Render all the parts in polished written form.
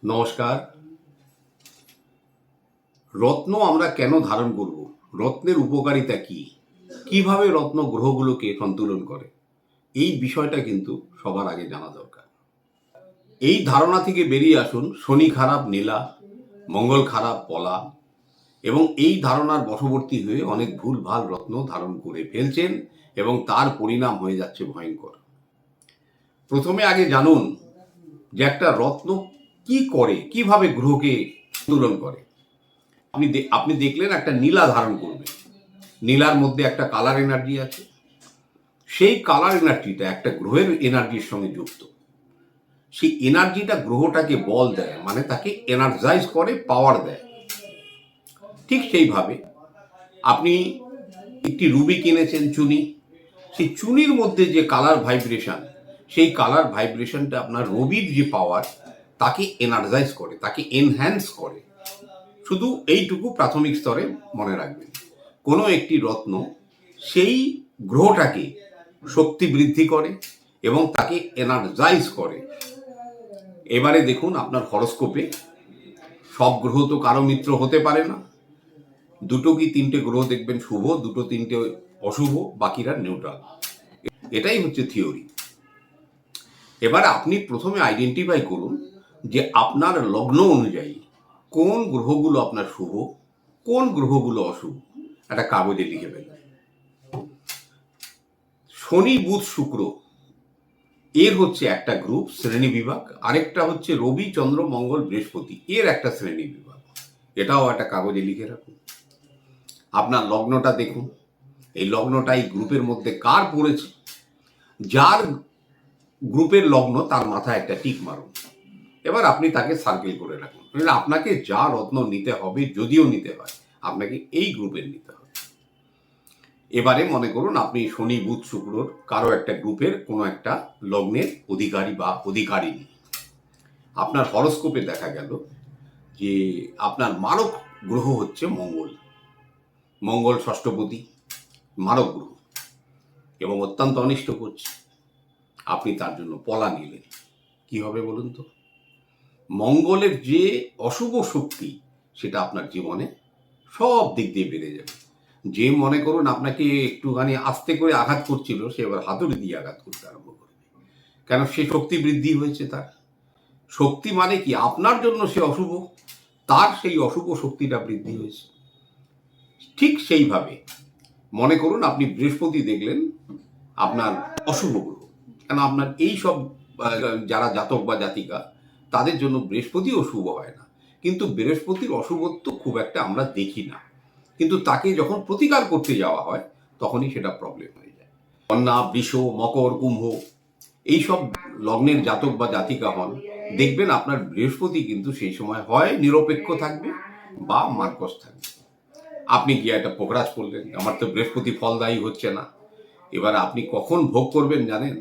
নমস্কার। রত্ন আমরা কেন ধারণ করব? রত্নের উপকারিতা কি? কিভাবে রত্ন গ্রহগুলোকে সন্তুলন করে? এই বিষয়টা কিন্তু সবার আগে জানা দরকার। এই ধারণা থেকে বেরিয়ে আসুন শনি খারাপ নীলা, মঙ্গল খারাপ পলা, এবং এই ধারণার বশবর্তী হয়ে অনেক ভুলভাল রত্ন ধারণ করে ফেলছেন এবং তার পরিণাম হয়ে যাচ্ছে ভয়ঙ্কর। প্রথমে আগে জানুন যে একটা রত্ন কি করে, কিভাবে গ্রহকে সন্তুলন করে। আপনি দেখলেন একটা নীলা ধারণ করবেন, নীলার মধ্যে একটা কালার এনার্জি আছে। সেই কালার এনার্জিটা একটা গ্রহের এনার্জির সঙ্গে যুক্ত। সেই এনার্জিটা গ্রহটাকে বল দেয়, মানে তাকে এনার্জাইজ করে, পাওয়ার দেয়। ঠিক সেইভাবে আপনি একটি রুবি কিনেছেন, চুনি, সেই চুনির মধ্যে যে কালার ভাইব্রেশন, সেই কালার ভাইব্রেশনটা আপনার রবির যে পাওয়ার তাকে এনার্জাইজ করে, তাকে এনহ্যান্স করে। শুধু এইটুকু প্রাথমিক স্তরে মনে রাখবেন। কোনো একটি রত্ন সেই গ্রহটাকে শক্তি বৃদ্ধি করে এবং তাকে এনার্জাইজ করে। এবারে দেখুন আপনার হরোস্কোপে সব গ্রহ তো কারো মিত্র হতে পারে না। দুটো কি তিনটে গ্রহ দেখবেন শুভ, দুটো তিনটে অশুভ, বাকিরা নিউট্রাল। এটাই হচ্ছে থিওরি। এবার আপনি প্রথমে আইডেন্টিফাই করুন যে আপনার লগ্ন অনুযায়ী কোন গ্রহগুলো আপনার শুভ, কোন গ্রহগুলো অশুভ। একটা কাগজে লিখে ফেলুন। শনি বুধ শুক্র এর হচ্ছে একটা গ্রুপ শ্রেণী বিভাগ, আরেকটা হচ্ছে রবি চন্দ্র মঙ্গল বৃহস্পতি এর একটা শ্রেণী বিভাগ। এটাও একটা কাগজে লিখে রাখুন। আপনার লগ্নটা দেখুন, এই লগ্নটা এই গ্রুপের মধ্যে কার পড়েছে। যার গ্রুপের লগ্ন তার মাথায় একটা টিক মারুন। এবার আপনি তাকে সার্কেল করে রাখুন। আপনাকে যা রত্ন নিতে হবে, যদিও নিতে হয়, আপনাকে এই গ্রুপের নিতে হবে। এবারে মনে করুন আপনি শনি বুধ শুক্রর কারো একটা গ্রুপের কোনো একটা লগ্নের অধিকারী বা অধিকারিণী। আপনার হরোস্কোপে দেখা গেল যে আপনার মারক গ্রহ হচ্ছে মঙ্গল। মঙ্গল ষষ্ঠপতি, মারক গ্রহ, এবং অত্যন্ত অনিষ্ট করছে। আপনি তার জন্য পলা নিলেন, কি হবে বলুন তো? মঙ্গলের যে অশুভ শক্তি সেটা আপনার জীবনে সব দিক দিয়ে বেড়ে যাবে। যে মনে করুন আপনাকে একটুখানি আস্তে করে আঘাত করছিল, সে এবার হাতুড়ি দিয়ে আঘাত করতে আরম্ভ করবে। কেন? সে শক্তি বৃদ্ধি হয়েছে। তার শক্তি মানে কি? আপনার জন্য সে অশুভ, তার সেই অশুভ শক্তিটা বৃদ্ধি হয়েছে। ঠিক সেইভাবে মনে করুন আপনি বৃহস্পতি দেখলেন আপনার অশুভ গ্রহ। কেন? আপনার এই সব যারা জাতক বা জাতিকা, তাদের জন্য বৃহস্পতি অশুভ হয় না, কিন্তু বৃহস্পতির অশুভত্ব খুব একটা আমরা দেখি না, কিন্তু তাকে যখন প্রতিকার করতে যাওয়া হয় তখনই সেটা প্রবলেম হয়ে যায়। কন্যা, বৃষ, মকর, কুম্ভ এইসব লগ্নের জাতক বা জাতিকা হন, দেখবেন আপনার বৃহস্পতি কিন্তু সেই সময় হয় নিরপেক্ষ থাকবে বা মার্কস থাকবে। আপনি গিয়ে একটা পোকরাজ করলেন, আমার তো বৃহস্পতি ফলদায়ী হচ্ছে না। এবার আপনি কখন ভোগ করবেন জানেন?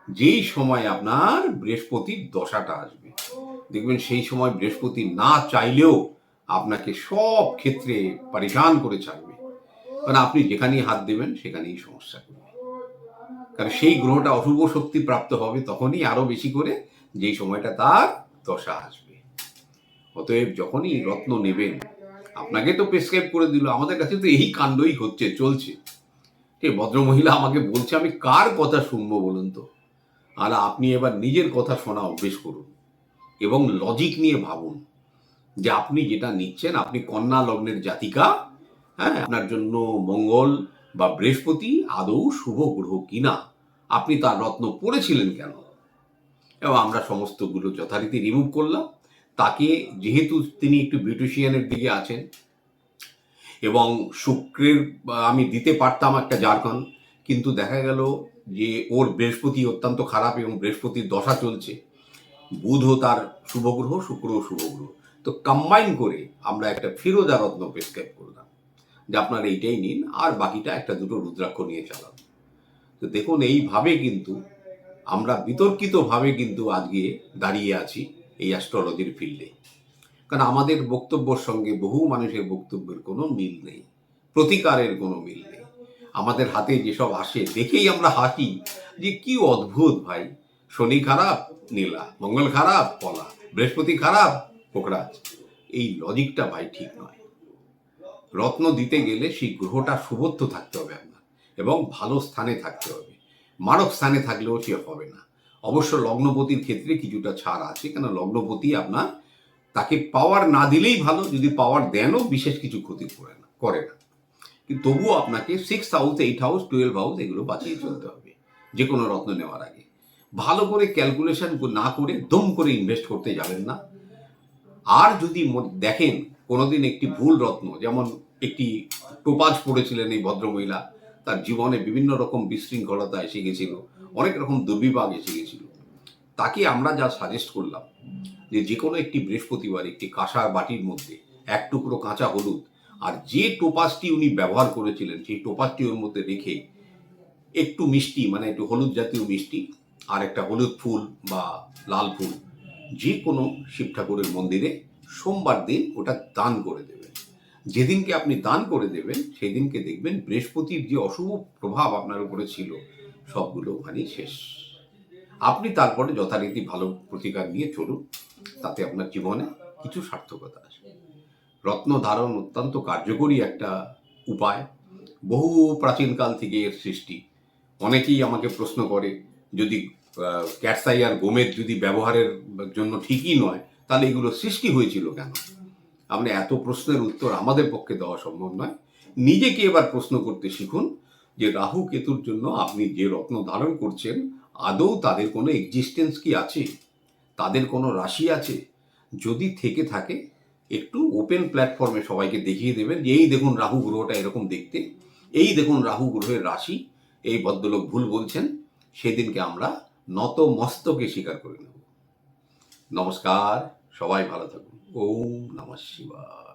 যেই সময় আপনার বৃহস্পতির দশাটা আসবে, দেখবেন সেই সময় বৃহস্পতি না চাইলেও আপনাকে সব ক্ষেত্রে পরেশান করে ছাড়বে। কারণ আপনি যেখানেই হাত দেবেন সেখানেই সমস্যা করবে। কারণ সেই গ্রহটা অশুভ শক্তি প্রাপ্ত হবে তখনই আরো বেশি করে, যেই সময়টা তার দশা আসবে। অতএব যখনই রত্ন নেবেন, আপনাকে তো প্রেসক্রাইব করে দিল, আমাদের কাছে তো এই কাণ্ডই হচ্ছে, চলছে। ঠিক ভদ্রমহিলা আমাকে বলছে, আমি কার কথা শুনবো বলুন তো? আর আপনি এবার নিজের কথা শোনা অভ্যেস করুন এবং লজিক নিয়ে ভাবুন যে আপনি যেটা নিচ্ছেন, আপনি কন্যা লগ্নের জাতিকা, হ্যাঁ, আপনার জন্য মঙ্গল বা বৃহস্পতি আদৌ শুভ গ্রহ কিনা, আপনি তার রত্ন পড়েছিলেন কেন, এবং আমরা সমস্তগুলো যথারীতি রিমুভ করলাম। তাকে, যেহেতু তিনি একটু বিউটিশিয়ানের দিকে আছেন এবং শুক্রের আমি দিতে পারতাম একটা জারখান, কিন্তু দেখা গেল যে ওর বৃহস্পতি অত্যন্ত খারাপ এবং বৃহস্পতির দশা চলছে। বুধও তার শুভ গ্রহ, শুক্রও শুভ গ্রহ, তো কম্বাইন করে আমরা একটা ফিরোজা রত্ন প্রেসক্রাইব করলাম যে আপনার এইটাই নিন, আর বাকিটা একটা দুটো রুদ্রাক্ষ নিয়ে চালান। তো দেখুন, এইভাবে কিন্তু আমরা বিতর্কিতভাবে কিন্তু আজকে দাঁড়িয়ে আছি এই অ্যাস্ট্রোলজির ফিল্ডে। কারণ আমাদের বক্তব্যের সঙ্গে বহু মানুষের বক্তব্যের কোনো মিল নেই, প্রতিকারের কোনো মিল নেই। আমাদের হাতে যেসব আসে দেখেই আমরা হাসি যে কি অদ্ভুত ভাই, শনি খারাপ নীলা, মঙ্গল খারাপ পলা, বৃহস্পতি খারাপ, পোকরাজ। এই লজিকটা ভাই ঠিক নয়। রত্ন দিতে গেলে সেই গ্রহটা শুভত্ব থাকতে হবে আপনার, এবং ভালো স্থানে থাকতে হবে। মারক স্থানে থাকলেও সে হবে না। অবশ্য লগ্নপতির ক্ষেত্রে কিছুটা ছাড় আছে, কেন লগ্নপতি আপনার তাকে পাওয়ার না দিলেই ভালো, যদি পাওয়ার দেনও বিশেষ কিছু ক্ষতি করে না। কিন্তু তবুও আপনাকে 6th house, 8th house, 12 house এগুলো বাঁচিয়ে চলতে হবে যে কোনো রত্ন নেওয়ার আগে। ভালো করে ক্যালকুলেশন না করে দম করে ইনভেস্ট করতে যাবেন না। আর যদি দেখেন কোনোদিন একটি ভুল রত্ন, যেমন একটি টোপাজ পড়েছিলেন এই ভদ্রমহিলা, তার জীবনে বিভিন্ন রকম বিশৃঙ্খলতা এসে গেছিল, অনেক রকম দুর্বিপাক এসে গেছিল, তাকে আমরা যা সাজেস্ট করলাম যে কোনো একটি বৃহস্পতিবার একটি কাঁসার বাটির মধ্যে এক টুকরো কাঁচা হলুদ আর যে টোপাজটি উনি ব্যবহার করেছিলেন সেই টোপাজটি ওর মধ্যে রেখে একটু মিষ্টি, মানে একটু হলুদ জাতীয় মিষ্টি আর একটা হলুদ ফুল বা লাল ফুল যে কোনো শিব ঠাকুরের মন্দিরে সোমবার দিন ওটা দান করে দেবেন। যেদিনকে আপনি দান করে দেবেন সেদিনকে দেখবেন বৃহস্পতির যে অশুভ প্রভাব আপনার উপরে ছিল সবগুলো ওখানেই শেষ। আপনি তারপরে যথারীতি ভালো প্রতিকার নিয়ে চলুন, তাতে আপনার জীবনে কিছু সার্থকতা আসবে। রত্ন ধারণ অত্যন্ত কার্যকরী একটা উপায়, বহু প্রাচীনকাল থেকে এর সৃষ্টি। অনেকেই আমাকে প্রশ্ন করে, যদি ক্যাটসাই আর গোমেদ যদি ব্যবহারের জন্য ঠিকই নয়, তাহলে এগুলো সৃষ্টি হয়েছিল কেন? আপনি এত প্রশ্নের উত্তর আমাদের পক্ষে দেওয়া সম্ভব নয়। নিজেকে এবার প্রশ্ন করতে শিখুন যে রাহু কেতুর জন্য আপনি যে রত্ন ধারণ করছেন আদৌ তাদের কোনো এক্সিস্টেন্স কি আছে, তাদের কোনো রাশি আছে? যদি থেকে থাকে একটু ওপেন প্ল্যাটফর্মে সবাইকে দেখিয়ে দেবেন যে এই দেখুন রাহু গ্রহটা এরকম দেখতে, এই দেখুন রাহু গ্রহের রাশি, এই ভদ্রলোক ভুল বলছেন, সেদিনকে আমরা নত মস্তকে স্বীকার করে নেব। নমস্কার, সবাই ভালো থাকুন। ওম নমঃ শিবায়।